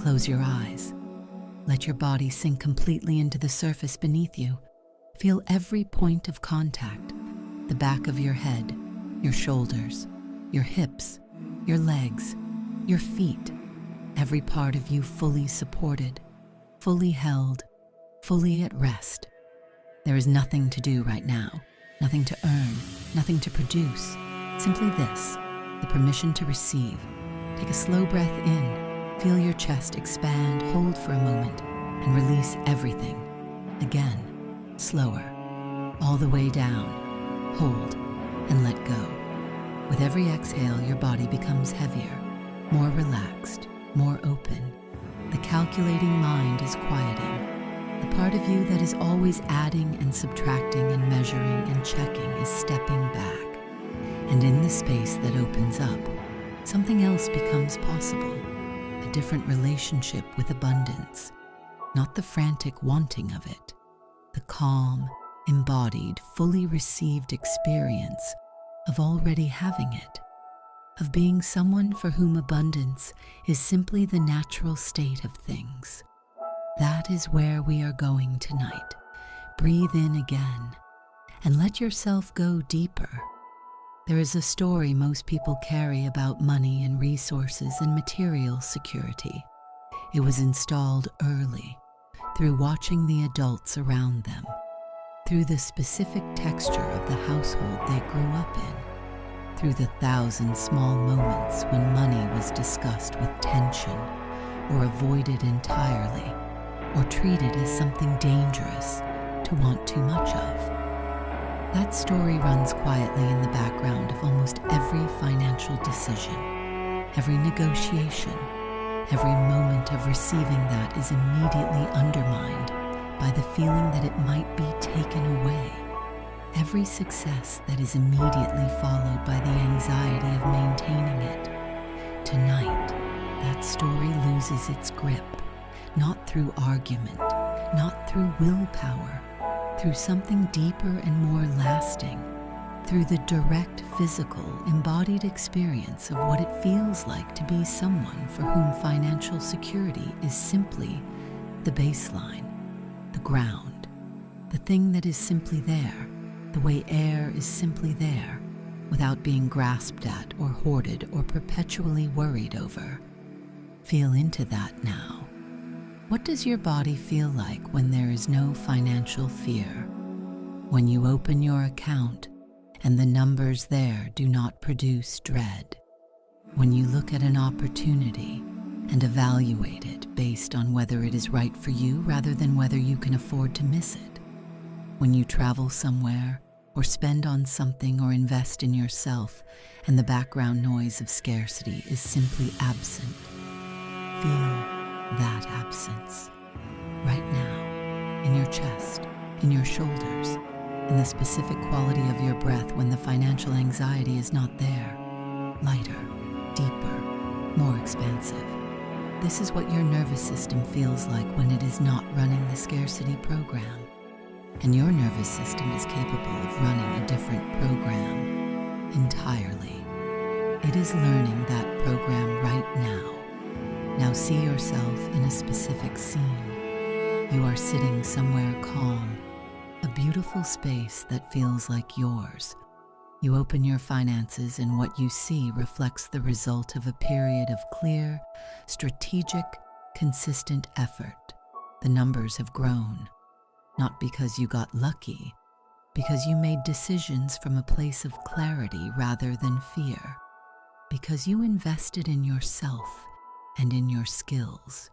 Close your eyes. Let your body sink completely into the surface beneath you. Feel every point of contact, the back of your head, your shoulders, your hips, your legs, your feet, every part of you fully supported, fully held, fully at rest. There is nothing to do right now, nothing to earn, nothing to produce, simply this, the permission to receive. Take a slow breath in, feel your chest expand, hold for a moment, and release everything. Again, slower, all the way down, hold, and let go. With every exhale, your body becomes heavier, more relaxed, more open. The calculating mind is quieting. The part of you that is always adding and subtracting and measuring and checking is stepping back. And in the space that opens up, something else becomes possible, a different relationship with abundance, not the frantic wanting of it, the calm, embodied, fully received experience of already having it, of being someone for whom abundance is simply the natural state of things. That is where we are going tonight. Breathe in again and let yourself go deeper. There is a story most people carry about money and resources and material security. It was installed early through watching the adults around them, through the specific texture of the household they grew up in, through the 1,000 small moments when money was discussed with tension or avoided entirely, or treated as something dangerous to want too much of. That story runs quietly in the background of almost every financial decision, every negotiation, every moment of receiving that is immediately undermined by the feeling that it might be taken away, every success that is immediately followed by the anxiety of maintaining it. Tonight, that story loses its grip. Not through argument, not through willpower, through something deeper and more lasting, through the direct, physical, embodied experience of what it feels like to be someone for whom financial security is simply the baseline, the ground, the thing that is simply there, the way air is simply there, without being grasped at or hoarded or perpetually worried over. Feel into that now. What does your body feel like when there is no financial fear? When you open your account and the numbers there do not produce dread? When you look at an opportunity and evaluate it based on whether it is right for you rather than whether you can afford to miss it? When you travel somewhere or spend on something or invest in yourself and the background noise of scarcity is simply absent? Feel that absence, right now, in your chest, in your shoulders, in the specific quality of your breath when the financial anxiety is not there, lighter, deeper, more expansive. This is what your nervous system feels like when it is not running the scarcity program. And your nervous system is capable of running a different program entirely. It is learning that program right now. Now see yourself in a specific scene. You are sitting somewhere calm, a beautiful space that feels like yours. You open your finances and what you see reflects the result of a period of clear, strategic, consistent effort. The numbers have grown, not because you got lucky, because you made decisions from a place of clarity rather than fear, because you invested in yourself and in your skills,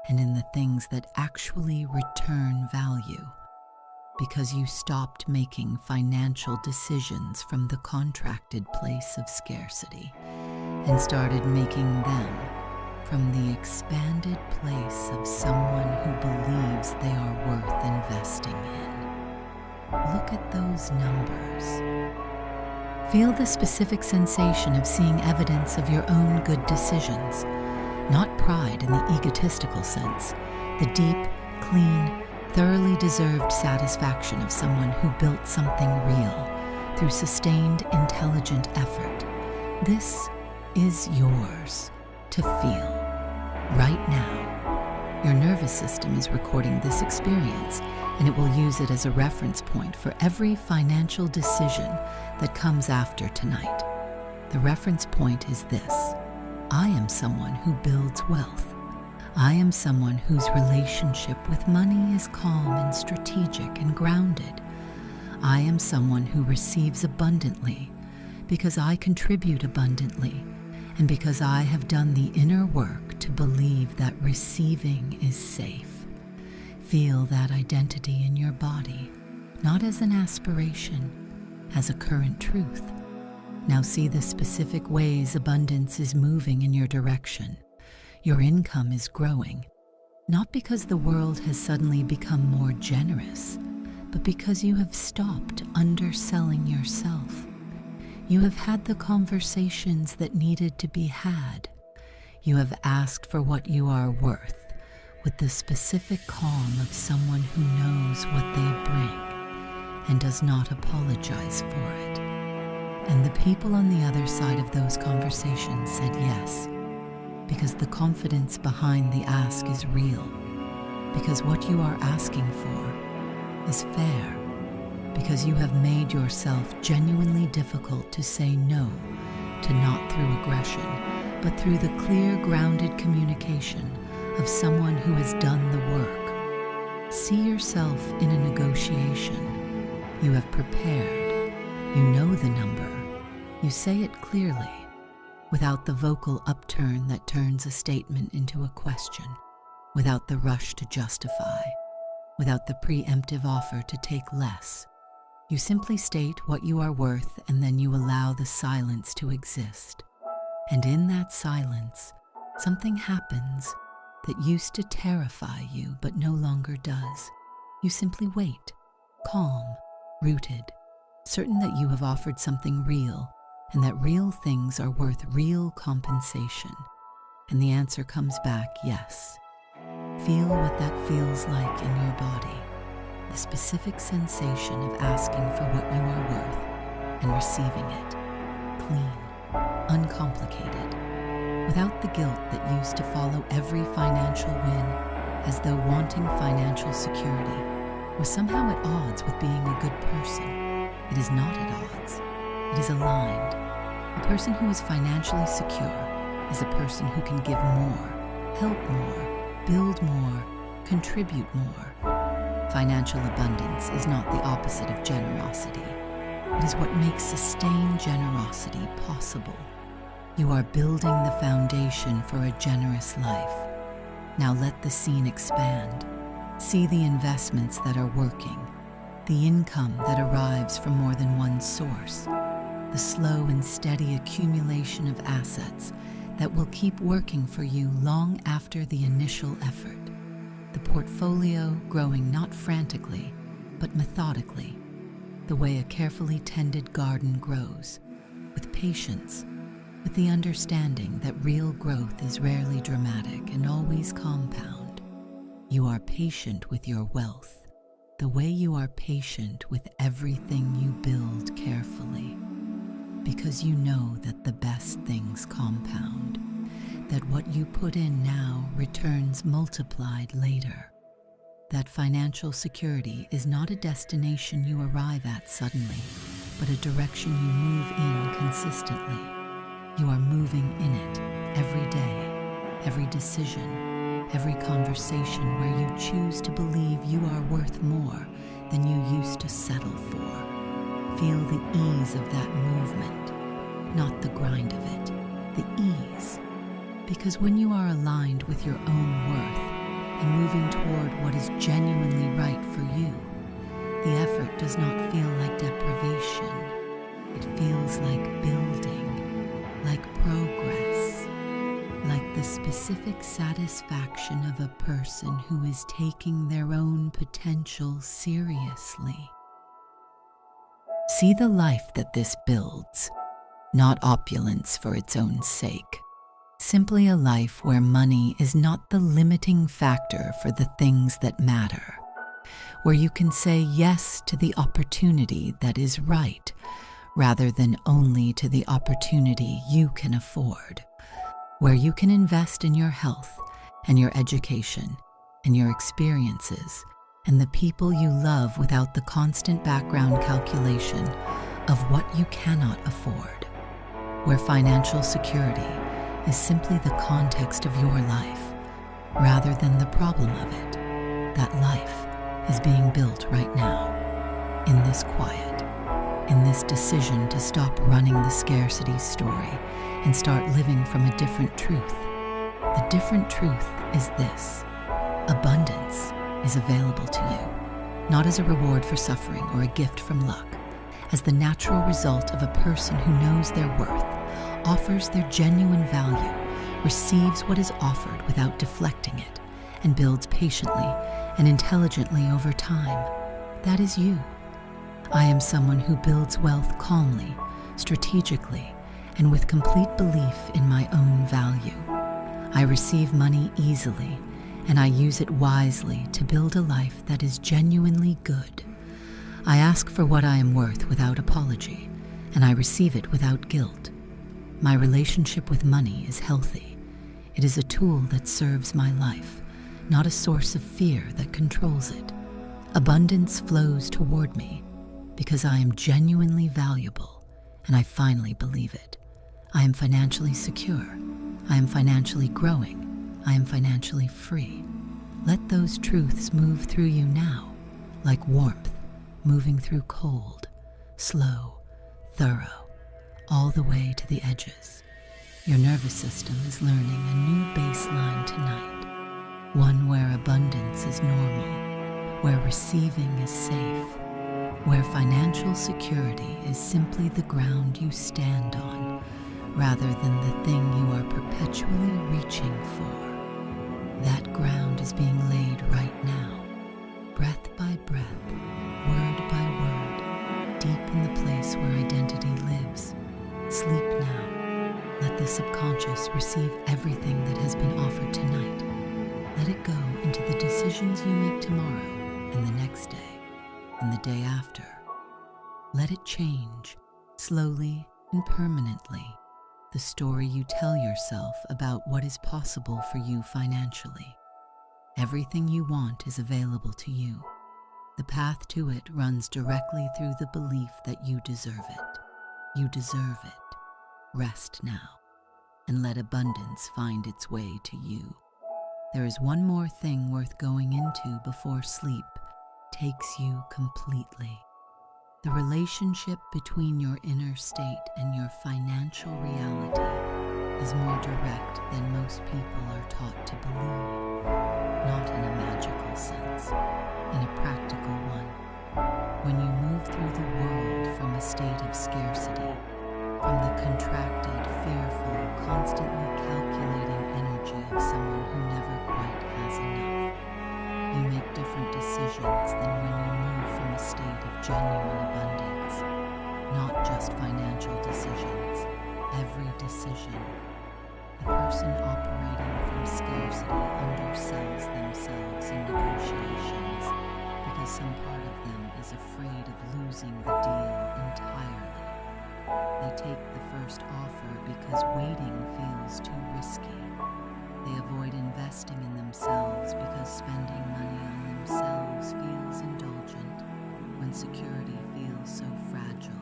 and in the things that actually return value, because you stopped making financial decisions from the contracted place of scarcity and started making them from the expanded place of someone who believes they are worth investing in. Look at those numbers. Feel the specific sensation of seeing evidence of your own good decisions. Not pride in the egotistical sense, the deep, clean, thoroughly deserved satisfaction of someone who built something real through sustained, intelligent effort. This is yours to feel right now. nervous system is recording this experience, and it will use it as a reference point for every financial decision that comes after tonight. The reference point is this: I am someone who builds wealth. I am someone whose relationship with money is calm and strategic and grounded. I am someone who receives abundantly because I contribute abundantly, and because I have done the inner work to believe that receiving is safe. Feel that identity in your body, not as an aspiration, as a current truth. Now see the specific ways abundance is moving in your direction. Your income is growing, not because the world has suddenly become more generous, but because you have stopped underselling yourself. You have had the conversations that needed to be had. You have asked for what you are worth, with the specific calm of someone who knows what they bring and does not apologize for it. And the people on the other side of those conversations said yes, because the confidence behind the ask is real, because what you are asking for is fair, because you have made yourself genuinely difficult to say no to, not through aggression, but through the clear, grounded communication of someone who has done the work. See yourself in a negotiation. You have prepared. You know the number. You say it clearly, without the vocal upturn that turns a statement into a question, without the rush to justify, without the preemptive offer to take less. You simply state what you are worth, and then you allow the silence to exist. And in that silence, something happens that used to terrify you but no longer does. You simply wait, calm, rooted, certain that you have offered something real, and that real things are worth real compensation. And the answer comes back, yes. Feel what that feels like in your body, the specific sensation of asking for what you are worth and receiving it, clean, uncomplicated, without the guilt that used to follow every financial win, as though wanting financial security was somehow at odds with being a good person. It is not at odds. It is aligned. A person who is financially secure is a person who can give more, help more, build more, contribute more. Financial abundance is not the opposite of generosity. It is what makes sustained generosity possible. You are building the foundation for a generous life. Now let the scene expand. See the investments that are working, the income that arrives from more than one source, the slow and steady accumulation of assets that will keep working for you long after the initial effort. The portfolio growing not frantically, but methodically, the way a carefully tended garden grows, with patience, with the understanding that real growth is rarely dramatic and always compound. You are patient with your wealth, the way you are patient with everything you build carefully, because you know that the best things compound, that what you put in now returns multiplied later, that financial security is not a destination you arrive at suddenly, but a direction you move in consistently. You are moving in it every day, every decision, every conversation where you choose to believe you are worth more than you used to settle for. Feel the ease of that movement, not the grind of it, the ease. Because when you are aligned with your own worth and moving toward what is genuinely right for you, the effort does not feel like deprivation. It feels like building, like progress, like the specific satisfaction of a person who is taking their own potential seriously. See the life that this builds, not opulence for its own sake. Simply a life where money is not the limiting factor for the things that matter, where you can say yes to the opportunity that is right, rather than only to the opportunity you can afford, where you can invest in your health and your education, and your experiences and the people you love without the constant background calculation of what you cannot afford, where financial security is simply the context of your life rather than the problem of it. That life is being built right now, in this quiet, in this decision to stop running the scarcity story and start living from a different truth. The different truth is this: abundance is available to you, not as a reward for suffering or a gift from luck, as the natural result of a person who knows their worth, offers their genuine value, receives what is offered without deflecting it, and builds patiently and intelligently over time. That is you. I am someone who builds wealth calmly, strategically, and with complete belief in my own value. I receive money easily, and I use it wisely to build a life that is genuinely good. I ask for what I am worth without apology, and I receive it without guilt. My relationship with money is healthy. It is a tool that serves my life, not a source of fear that controls it. Abundance flows toward me because I am genuinely valuable, and I finally believe it. I am financially secure. I am financially growing. I am financially free. Let those truths move through you now, like warmth moving through cold, slow, thorough, all the way to the edges. Your nervous system is learning a new baseline tonight, one where abundance is normal, where receiving is safe, where financial security is simply the ground you stand on, rather than the thing you are perpetually reaching for. That ground is being laid right now, breath by breath, word by word, deep in the place where identity lives. Sleep now. Let the subconscious receive everything that has been offered tonight. Let it go into the decisions you make tomorrow and the next day and the day after. Let it change, slowly and permanently, the story you tell yourself about what is possible for you financially. Everything you want is available to you. The path to it runs directly through the belief that you deserve it. You deserve it. Rest now, and let abundance find its way to you. There is one more thing worth going into before sleep takes you completely. The relationship between your inner state and your financial reality is more direct than most people are taught to believe, not in a magical sense, in a practical one. When you move through the world from a state of scarcity, from the contracted, fearful, constantly calculating energy of someone who never quite has enough, you make different decisions than when you move from a state of genuine abundance. Not just financial decisions, every decision. The person operating from scarcity undersells themselves in negotiations because some part of them is afraid of losing the deal entirely. They take the first offer because waiting feels too risky. They avoid investing in themselves because spending money on themselves feels indulgent when security feels so fragile.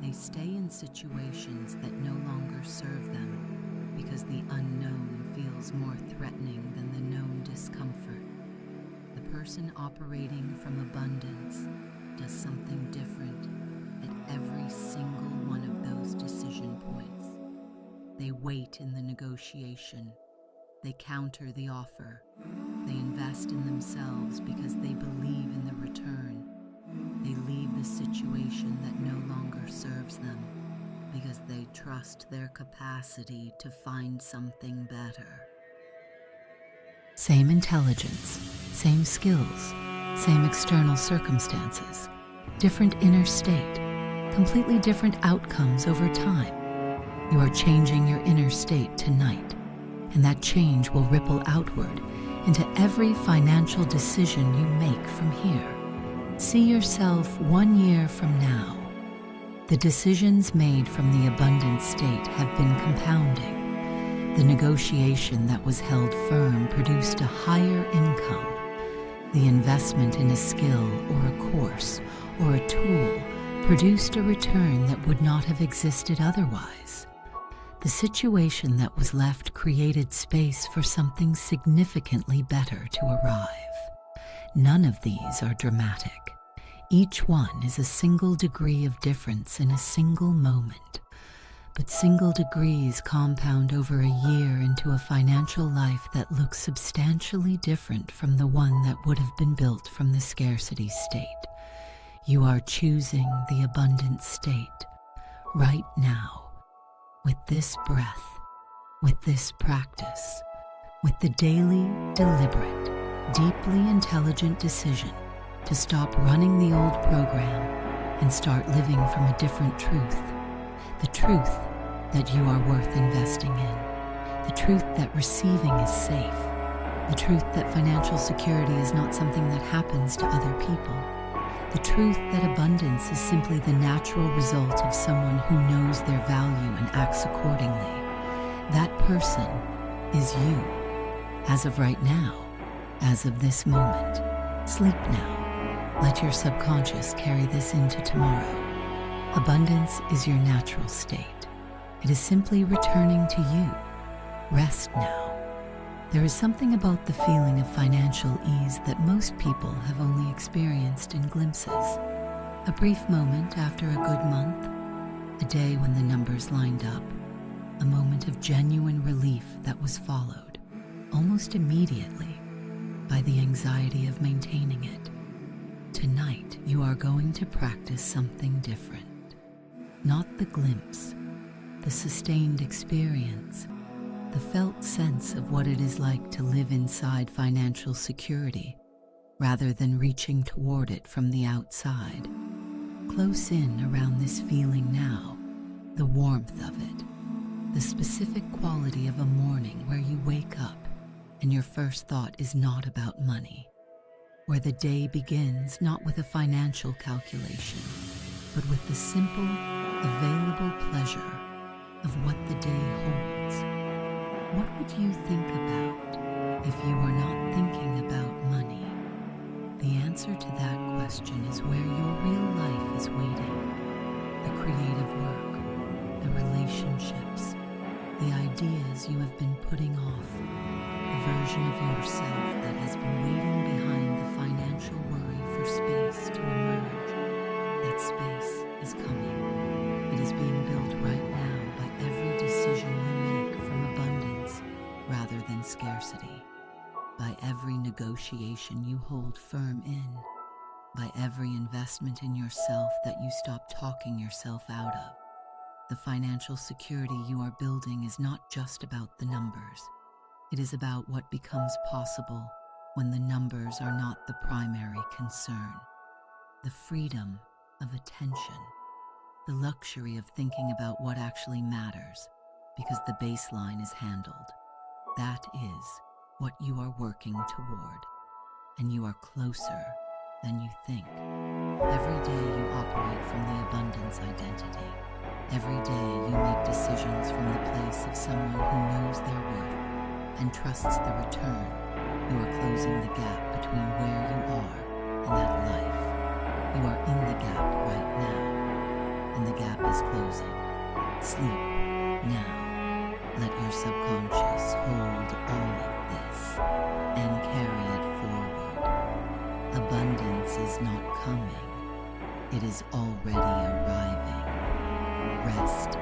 They stay in situations that no longer serve them because the unknown feels more threatening than the known discomfort. The person operating from abundance does something different at every single one of those decision points. They wait in the negotiation. They counter the offer. They invest in themselves because they believe in the return. They leave the situation that no longer serves them because they trust their capacity to find something better. Same intelligence, same skills, same external circumstances, different inner state, completely different outcomes over time. You are changing your inner state tonight, and that change will ripple outward into every financial decision you make from here. See yourself 1 year from now. The decisions made from the abundant state have been compounding. The negotiation that was held firm produced a higher income. The investment in a skill or a course or a tool produced a return that would not have existed otherwise. The situation that was left created space for something significantly better to arrive. None of these are dramatic. Each one is a single degree of difference in a single moment. But single degrees compound over a year into a financial life that looks substantially different from the one that would have been built from the scarcity state. You are choosing the abundant state right now, with this breath, with this practice, with the daily, deliberate, deeply intelligent decision to stop running the old program and start living from a different truth. The truth that you are worth investing in. The truth that receiving is safe. The truth that financial security is not something that happens to other people. The truth that abundance is simply the natural result of someone who knows their value and acts accordingly. That person is you, as of right now, as of this moment. Sleep now. Let your subconscious carry this into tomorrow. Abundance is your natural state. It is simply returning to you. Rest now. There is something about the feeling of financial ease that most people have only experienced in glimpses. A brief moment after a good month, a day when the numbers lined up, a moment of genuine relief that was followed, almost immediately, by the anxiety of maintaining it. Tonight, you are going to practice something different. Not the glimpse, the sustained experience, the felt sense of what it is like to live inside financial security, rather than reaching toward it from the outside. Close in around this feeling now, the warmth of it, the specific quality of a morning where you wake up and your first thought is not about money, where the day begins not with a financial calculation, but with the simple, available pleasure of what the day holds. What would you think about if you were not thinking about money? The answer to that question is where your real life is waiting. The creative work, the relationships, the ideas you have been putting off, the version of yourself that has been waiting behind the financial worry for space to emerge. That space is coming. It is being built right now by every decision you make from abundance rather than scarcity, by every negotiation you hold firm in, by every investment in yourself that you stop talking yourself out of. The financial security you are building is not just about the numbers. It is about what becomes possible when the numbers are not the primary concern. The freedom of attention, the luxury of thinking about what actually matters because the baseline is handled. That is what you are working toward, and you are closer than you think. Every day you operate from the abundance identity. Every day you make decisions from the place of someone who knows their worth and trusts the return. You are closing the gap between where you are and that life. You are in the gap right now, and the gap is closing. Sleep now. Let your subconscious hold all of this and carry it forward. Abundance is not coming. It is already arriving. Rest